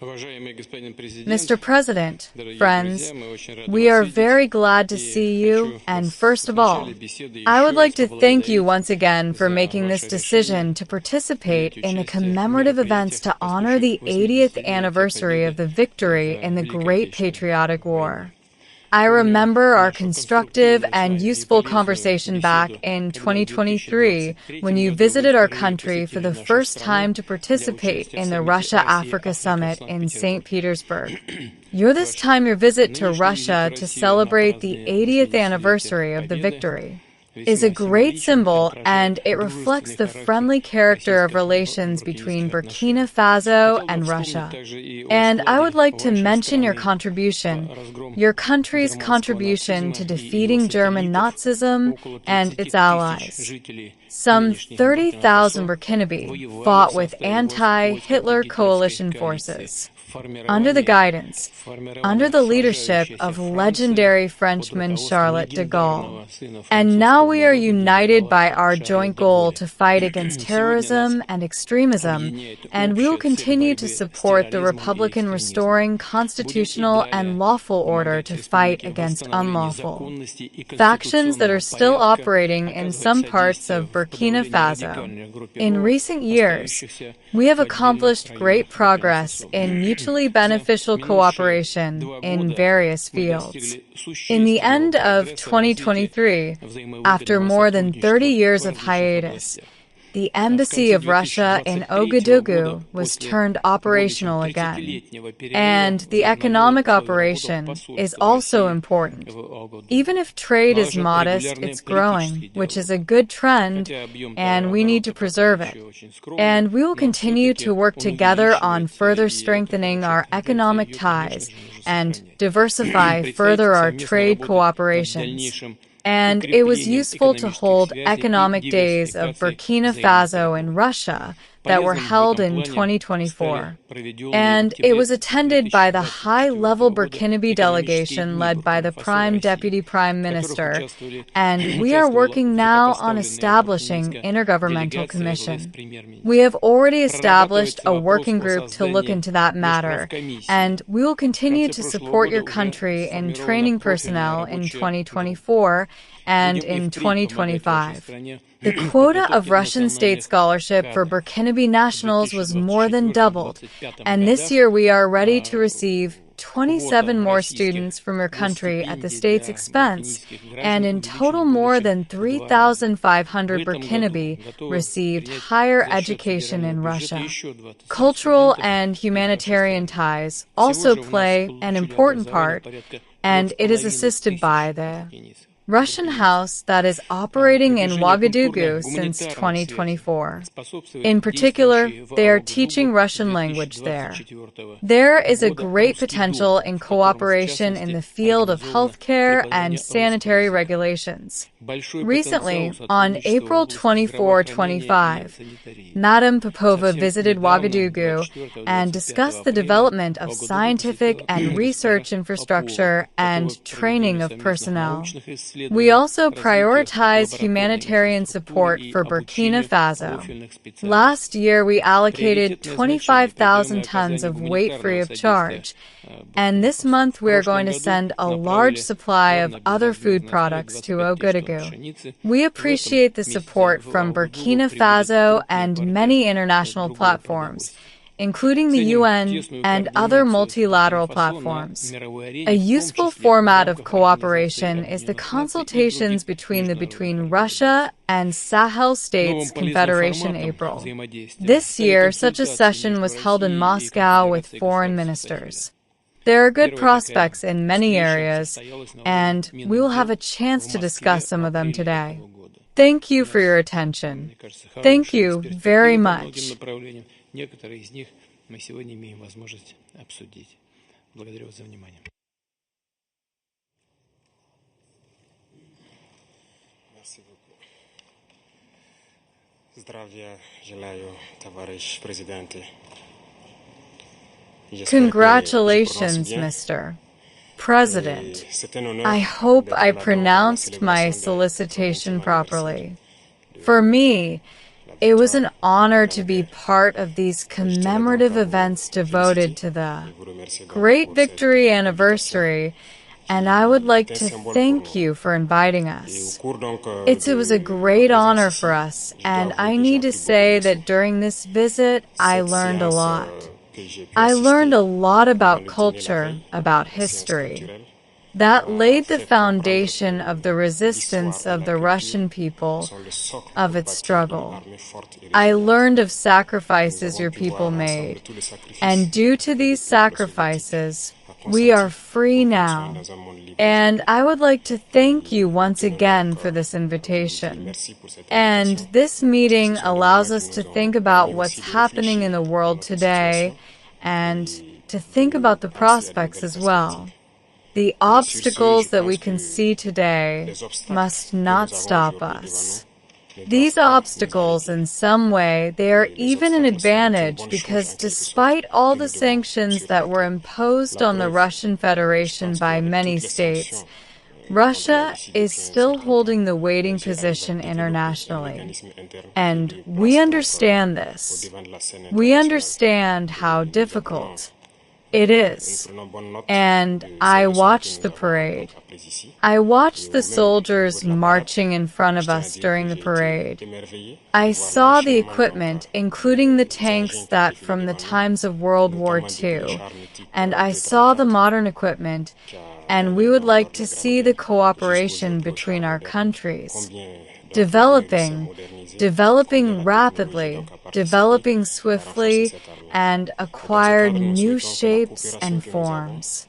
Mr. President, friends, we are very glad to see you, and first of all, I would like to thank you once again for making this decision to participate in the commemorative events to honor the 80th anniversary of the victory in the Great Patriotic War. I remember our constructive and useful conversation back in 2023 when you visited our country for the first time to participate in the Russia-Africa Summit in St. Petersburg. You're this time your visit to Russia to celebrate the 80th anniversary of the victory is a great symbol, and it reflects the friendly character of relations between Burkina Faso and Russia. And I would like to mention your contribution, your country's contribution to defeating German Nazism and its allies. Some 30,000 Burkinabe fought with anti-Hitler coalition forces. Under the guidance, under the leadership of legendary Frenchman Charles de Gaulle. And now we are united by our joint goal to fight against terrorism and extremism, and we will continue to support the Republican restoring constitutional and lawful order to fight against unlawful factions that are still operating in some parts of Burkina Faso. In recent years, we have accomplished great progress in mutually beneficial cooperation in various fields. In the end of 2023, after more than 30 years of hiatus, the Embassy of Russia in Ouagadougou was turned operational again. And the economic operation is also important. Even if trade is modest, it's growing, which is a good trend, and we need to preserve it. And we will continue to work together on further strengthening our economic ties and diversify further our trade cooperations. And it was useful to hold economic days of Burkina Faso in Russia that were held in 2024. And it was attended by the high-level Burkinabe delegation led by the Prime Deputy Prime Minister, and we are working now on establishing Intergovernmental Commission. We have already established a working group to look into that matter, and we will continue to support your country in training personnel in 2024 and in 2025. The quota of Russian state scholarship for Burkinabe nationals was more than doubled, and this year we are ready to receive 27 more students from your country at the state's expense, and in total more than 3,500 Burkinabe received higher education in Russia. Cultural and humanitarian ties also play an important part, and it is assisted by the Russian House that is operating in Ouagadougou since 2024. In particular, they are teaching Russian language there. There is a great potential in cooperation in the field of healthcare and sanitary regulations. Recently, on April 24-25, Madame Popova visited Ouagadougou and discussed the development of scientific and research infrastructure and training of personnel. We also prioritize humanitarian support for Burkina Faso. Last year, we allocated 25,000 tons of weight free of charge, and this month we are going to send a large supply of other food products to Ouagadougou. We appreciate the support from Burkina Faso and many international platforms, including the UN and other multilateral platforms. A useful format of cooperation is the consultations between Russia and Sahel States Confederation April. This year, such a session was held in Moscow with foreign ministers. There are good prospects in many areas, and we will have a chance to discuss some of them today. Thank you for your attention. Thank you very much. Некоторые из них мы сегодня имеем возможность обсудить. Благодарю вас за внимание. Здравия желаю, товарищ президент. Congratulations, Mr. President. I hope I pronounced my solicitation properly. For me, It was an honor to be part of these commemorative events devoted to the Great Victory Anniversary, and I would like to thank you for inviting us. It was a great honor for us, and I need to say that during this visit, I learned a lot. I learned a lot about culture, about history. That laid the foundation of the resistance of the Russian people, of its struggle. I learned of sacrifices your people made, and due to these sacrifices, we are free now. And I would like to thank you once again for this invitation. And this meeting allows us to think about what's happening in the world today and to think about the prospects as well. The obstacles that we can see today must not stop us. These obstacles, in some way, they are even an advantage because despite all the sanctions that were imposed on the Russian Federation by many states, Russia is still holding the waiting position internationally. And we understand this. We understand how difficult it is. And I watched the parade. I watched the soldiers marching in front of us during the parade. I saw the equipment, including the tanks that from the times of World War II, and I saw the modern equipment, and we would like to see the cooperation between our countries. Developing rapidly, developing swiftly, and acquired new shapes and forms.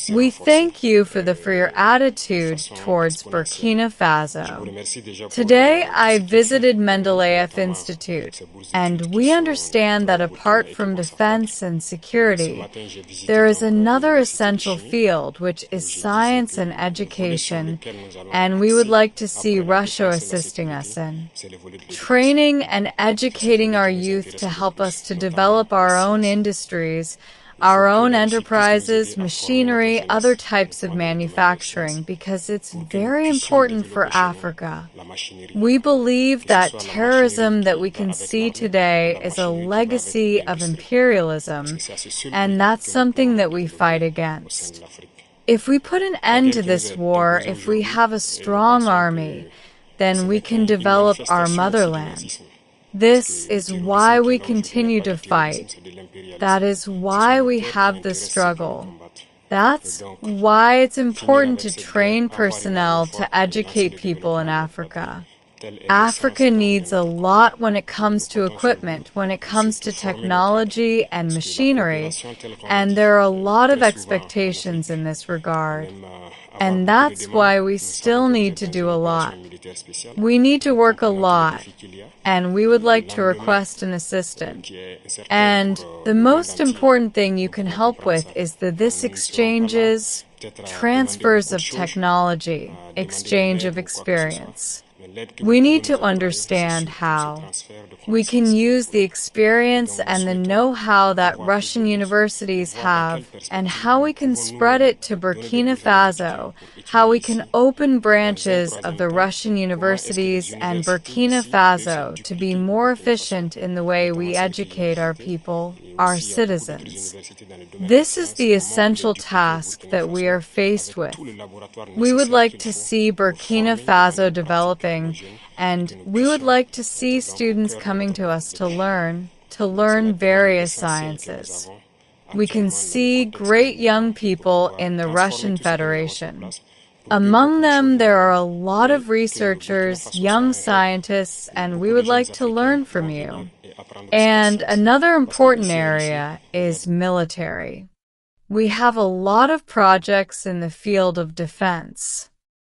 We thank you for your attitude towards Burkina Faso. Today, I visited Mendeleev Institute, and we understand that apart from defense and security, there is another essential field, which is science and education, and we would like to see Russia assisting us in training and educating our youth to help us to develop our own industries, our own enterprises, machinery, other types of manufacturing, because it's very important for Africa. We believe that terrorism that we can see today is a legacy of imperialism, and that's something that we fight against. If we put an end to this war, if we have a strong army, then we can develop our motherland. This is why we continue to fight. That is why we have this struggle. That's why it's important to train personnel to educate people in Africa. Africa needs a lot when it comes to equipment, when it comes to technology and machinery, and there are a lot of expectations in this regard. And that's why we still need to do a lot. We need to work a lot, and we would like to request an assistant. And the most important thing you can help with is this exchanges, transfers of technology, exchange of experience. We need to understand how we can use the experience and the know-how that Russian universities have, and how we can spread it to Burkina Faso, how we can open branches of the Russian universities and Burkina Faso to be more efficient in the way we educate our people, our citizens. This is the essential task that we are faced with. We would like to see Burkina Faso developing, and we would like to see students coming to us to learn various sciences. We can see great young people in the Russian Federation. Among them, there are a lot of researchers, young scientists, and we would like to learn from you. And another important area is military. We have a lot of projects in the field of defense.